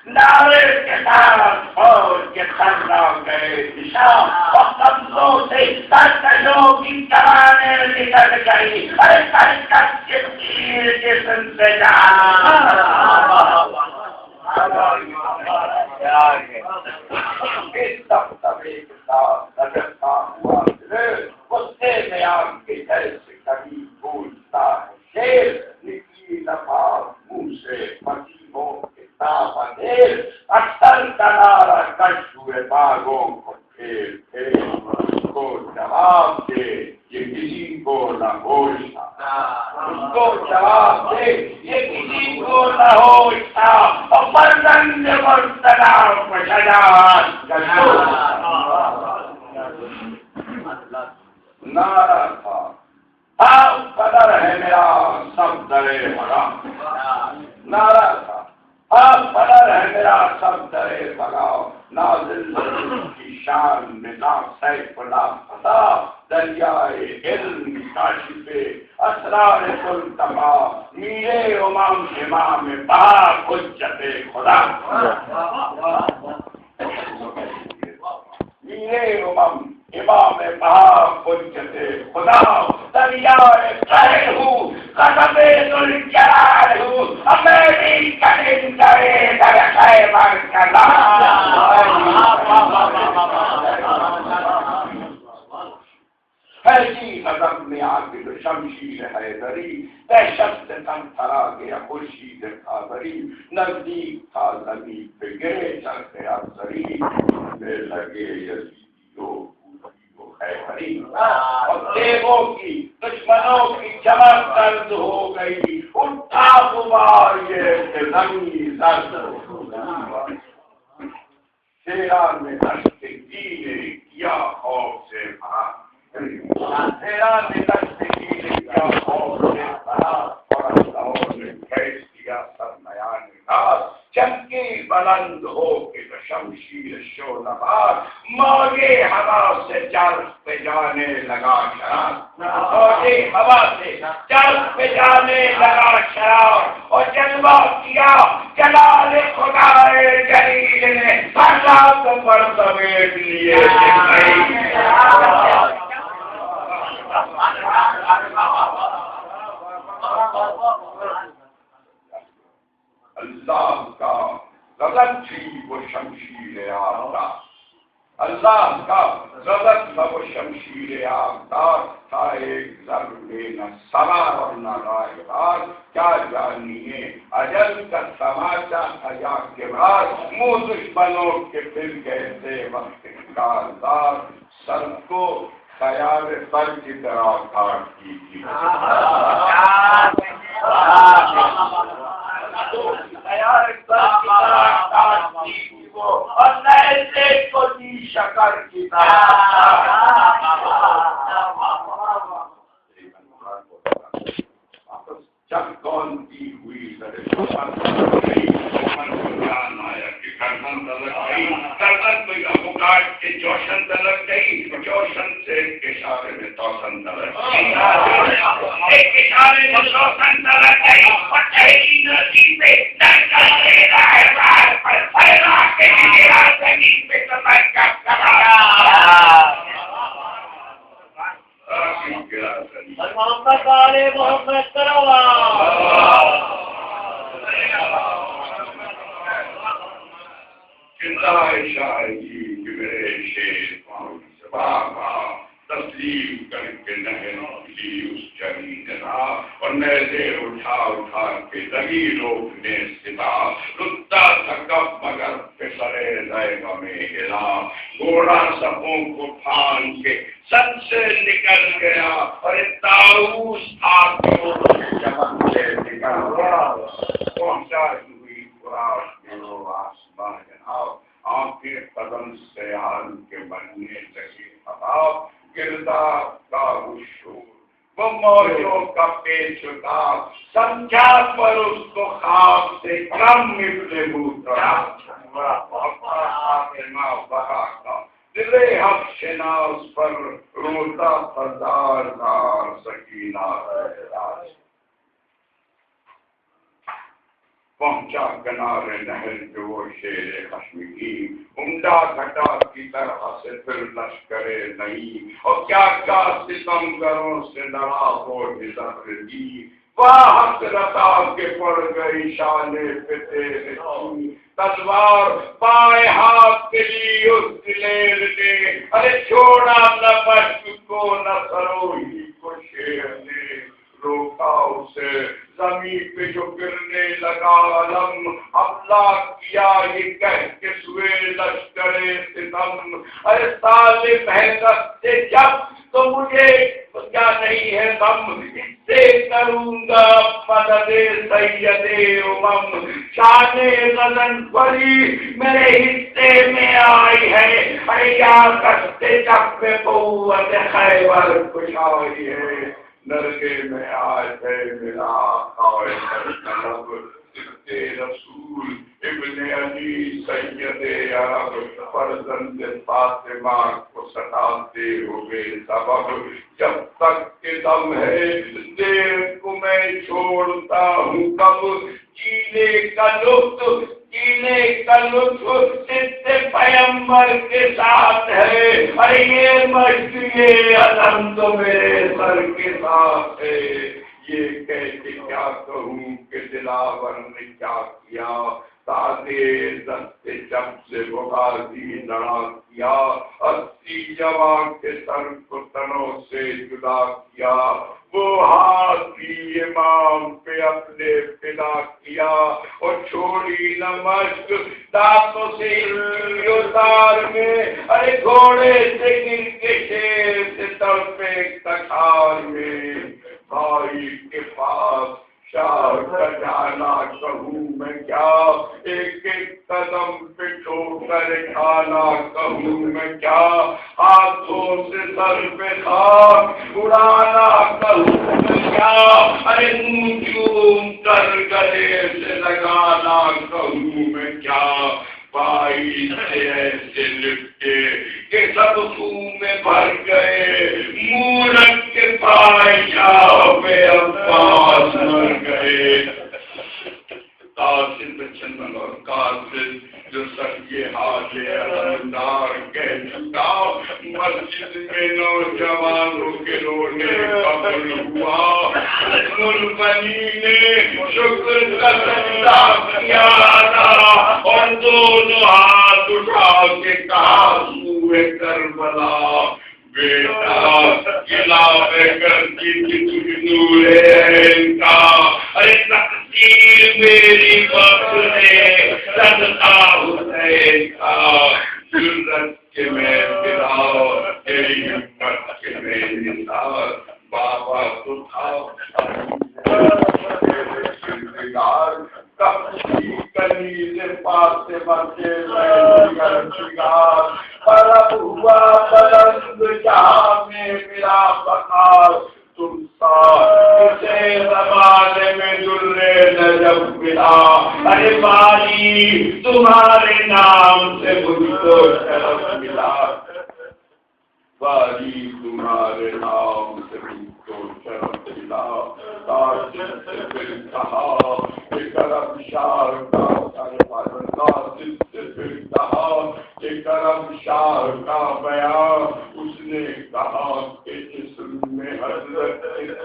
نعرے کے ساتھ فوج کے خرا گئے شام اور قبضوں سے سرکشوں کی کمانیں نکل گئی ارے سرکش کے تیر جسم سے غصے میں آپ کے جیسے کبھی بولتا ہے شیر نکلی دفعہ منہ سے پتی ہو اکثر کنارا کش ہوئے باغوں کو پھیر پھیر کو جواب دے یہ کسی کو نہ ہوش تھا اس کو جواب دے یہ کسی کو نہ ہوش تھا اور برزنگ مرتلا پشجان نعرہ تھا آپ قدر ہے میرا سب درے حرام نعرہ تھا آپ قدر ہے میرا سب درے بگاؤ نازل کی شان ندا سیف اللہ خطا دریائے علم کاشف اسرار التقا میرے امام امام بہا حجت خدا میرے امام امام بہا حجت خدا دریائے قہر ہوں غضب ذوالجلال ہوں میری کلن کرے در خیبر کلا ایسی غضب میں عاقل شمشیر حیدری دہشت سے تن تھرا گیا خورشید خاوری نزدیک تھا زمین پہ گرے چرخ افسری میں لگے یزیدیوں خیبری اور دیووں کی دشمنوں کی چمک درد ہو گئی اٹھا غبار یہ کہ زمین زرد ہو گئی شیران میں دشت دینے کیا خوف سے بھرا شیران میں دشت دینے کیا خوف سے بھرا اور اللہ نے کیس دیا سرمایہ نگار چمکی بلند ہو کے شمشیر شولہار موجے ہوا سے چرخ پہ جانے لگا شرار موجے ہوا سے چرخ پہ جانے لگا شرار اور جلوہ کیا جلال خدا جلیل نے ہر رات پر سمیٹ لیے اللہ کا غضب تھی وہ شمشیر آفتاب اللہ کا غضب تھا وہ شمشیر آفتاب تھا ایک ضرب نہ سوار اور نہ رائے کیا جانیے اجل کا تماشا تھا یا کے بعد منہ دشمنوں کے پھر کہتے وقت کارزار سر کو خیال پر کی طرح کاٹتی تھی اور نئے دیکھ کو دی شکر کی جب کون کی ہوئی گردن میں کاٹ کے جوشن تلک گئی جوشن سے ایک اشارے میں توسن تلک ایک اشارے میں توسن تلک گئی اور تحریر نصیب میں نرکل لے رہا ہے بار پر پھیلا کے میرا زمین پہ تمکہ کرا محمد والے محمد کروا چنتا شاہی میرے شیر بابا تسلیم کر کے نہنوں کی اس جمین اور نیزے اٹھا اٹھا کے لگی روکنے ستا رکتا تھا کب مگر پسرے زیبہ میں ہلا گھوڑا سپوں کو پھان کے سن سے نکل گیا اور طاؤس آگ کو چمن سے نکل گیا پہنچا ہوئی قراش میں وہ آسمان جناب آنکھیں قدم سے حال کے بننے لگی خطاب گرداب کا وہ شور وہ موجوں کا پیچکا سمجھا پر اس کو خواب سے کم مثل بوترا دل حق شناس پر روتا فزار دار سکینہ راج پہنچا کنارے نہر پہ وہ شیر خشم کی عمدہ گھٹا کی طرح سے پھر لشکر نہیں اور کیا کیا ستم گروں سے لڑا ہو نظر دی واہ حسرتا کے پڑ گئی شانے پہ تیرے کی تلوار پائے ہاتھ کے لیے اس دلیر نے ارے چھوڑا نہ مشک کو نہ سروہی کو شیر نے روکا اسے زمین پہ جو گرنے لگا علم حملہ کیا یہ کہہ کے سوئے لشکر ستم ارے طالب ہے دست سے جب تو مجھے کیا نہیں ہے غم اس سے کروں گا مدد سید امم شان غزن پری میرے حصے میں آئی ہے ارے یا کشتے جب میں قوت خیبر کچھ آئی ہے نرگے میں آج ہے میرا آقا طلب رسول ابن علی سید عرب فرزند فاطمہ کو ستاتے ہوئے سبب جب تک کہ دم ہے دیر کو میں چھوڑتا ہوں کب جینے کا لطف صدق پیمبر کے ساتھ ہے ارے یہ مشق یہ علم تو میرے سر کے ساتھ ہے یہ کہہ کے کیا کہوں کہ دلاور نے کیا کیا تازے دست جب سے بغازی لڑا کیا 80 جوان کے سر کو تنوں سے جدا کیا وہ ہاتھی امام پہ اپنے فدا کیا اور چھوڑی نہ مشق دانتوں سے اتار میں ارے گھوڑے سے گر کے شیر سے تڑپے کٹار میں بھائی کے پاس شاہ کا جانا کہوں میں کیا ایک ایک قدم پہ ٹھوکر کھانا کہوں میں کیا ہاتھوں سے سر پہ خاک اڑانا کہوں میں کیا ارے چوم کر گلے سے لگانا کہوں میں کیا بھائی سے ایسے لپٹے کہ سب خون میں بھر گئے منہ رکھ کے پائے جاؤ پہ عباس مر گئے قاصد چندن اور قاصد جو سب یہ حال علمدار کہہ چکا مسجد میں نوجوانوں کے رونے قبول ہوا ملبنی نے شکر کا سجدہ کیا تھا اور دونوں ہاتھ اٹھا کے کہا سوئے کربلا بیٹا خلاف کرتی تھی نور عین کا ارے تقدیر میری وقت نے صدقہ حسین کا جرت کے میں پھراؤ تیری ہمت کے میں نثار بابا تو تھا کلی سے پاس سے بچے پرب ہوا بلند جہاں میں میرا بقار تم سا کسے زمانے میں درے نجب ملا ارے باری تمہارے نام سے مجھ کو شرف ملا باری تمہارے نام سے مجھ کو شرف ملا قاصد سے پھر کہا کہ کرم شاہ کا قاصد سے پھر کہا کہ کرم شاہ کا بیان اس نے کہا کہ جسم میں حضرت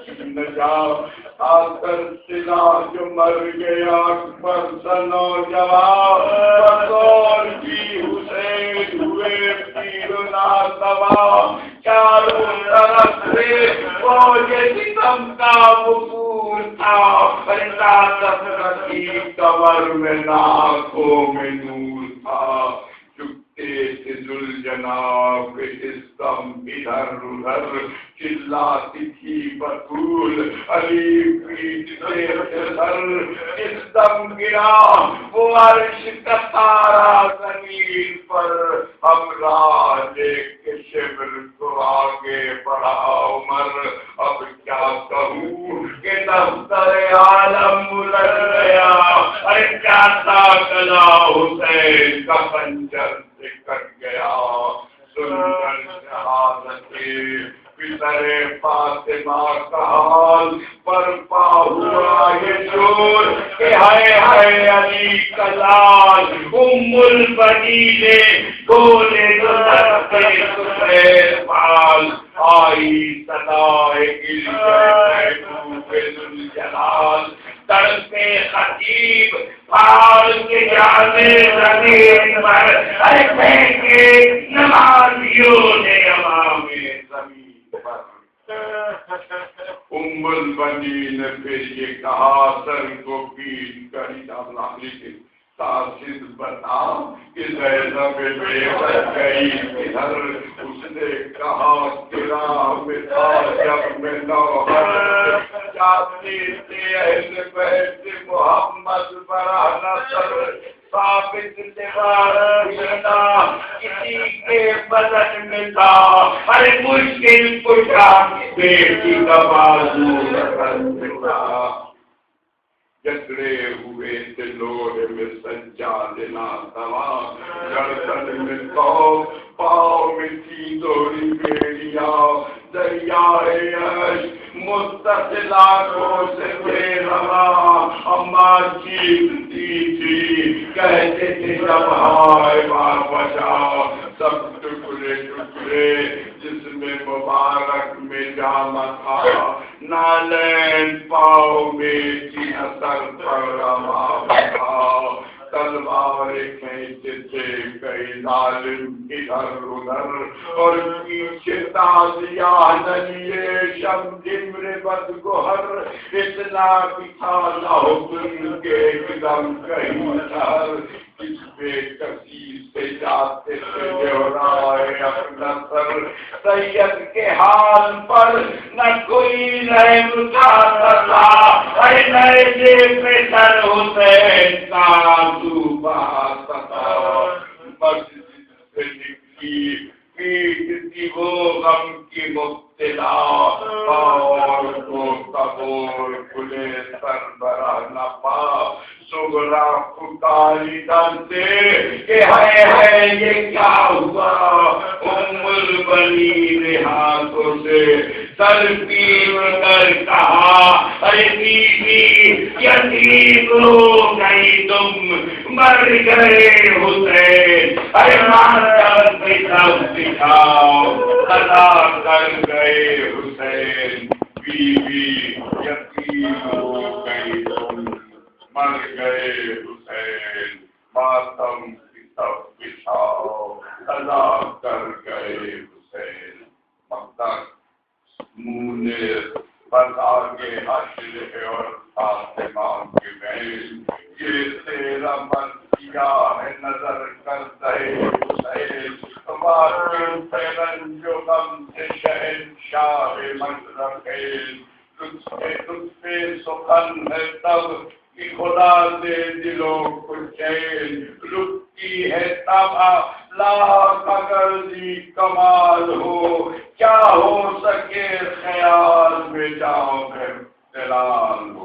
کی نجات آ کر سلا جو مر گیا اکبر سا نوجوان بطور کی حسین ہوئے پیر ناتوا چاروں طرف سے فوج ستم کا وقوع تھا طاقت رسی کمر میں ناکوں میں نور تھا چکتے ذوالجناب استم ادھر ادھر چلاتی تھی بطول علی پیٹ سے سر استم گرا وہ عرش کا تارا زمین پر اب راہ لے کے شبر کو آگے بڑھا عمر اب کیا کہوں کہ دفتر عالم ملک گیا ارے کیا تھا کلا حسین کا پنجر سے کٹ گیا سن کر شہادت پتر فاطمہ ماں کا حال برپا ہوا یہ شور کہ ہائے ہائے علی کا لال البنین گولے پال آئی صدائے جلال تڑپے خطیب پال کے جانے زمین پر ہر پھینکے نمازیوں نے امام زمین پر البنین پھر یہ کہا سر کو پین کری دامنی تاثر بتا کہ زینب بے بچ گئی کدھر اس نے کہا کہ راہ میں تھا جب میں نوحر جاتے تھے اہل بیت محمد برا نصر ثابت دیوار ملنا کسی کے بدن میں تھا ہر مشکل کشا بیٹی کا بازو رکھا جکڑے ہوئے دلوڑے میں سجا دینا تمام گردن میں تو پاؤں میں تھی دوری بیڑیاں دریائے عشق متصلہ کو سے بے روا اماں چیختی تھی کہتے تھے جب ہائے ماں بچاؤ سب ٹکڑے ٹکڑے جس میں مبارک میں جامع تھا نالین پاؤں میں تھی اثر پر روا تھا تلوار کھینچتے تھے کئی ظالم ادھر ادھر اور پیچھے تازیہ نلیے شب جمر بد گوہر اتنا بھی تھا نہ حکم کے ایک دم کہیں شہر اس پہ کسی سے جاتے تھے جورائے اپنا سر سید کے حال پر نہ کوئی رحم اٹھاتا تھا اے نئے جیب میں سر حسین کا آنسو بہاتا تھا بس سے نکلی پیٹ تھی وہ غم کی مبتلا اور کو قبول کھلے سر برا نہ پا سغرا پکاری دل سے کہ ہے یہ کیا ہوا البنین ہاتھوں سے تلقین کر کہا اے بیوی یتیم ہو گئی تم مر گئے حسین اے ماتم پہ سب دکھاؤ قضا کر گئے حسین بیوی یتیم ہو گئی تم مر گئے حسین ماتم کی سب بچھاؤ قضا کر گئے حسین مقدر منیر بتا کے حشر اور فاطمہ کے بہن یہ تیرا مرثیہ ہے نظر کرتا ہے حسین تمہارے رنج و غم سے شہنشاہ مشرق ہے لطف سخن ہے تب کہ خدا دے دلوں کو چین لٹتی ہے تب لاکھ اگر دی کمال ہو کیا ہو سکے خیال میں جاؤ میں دلال ہو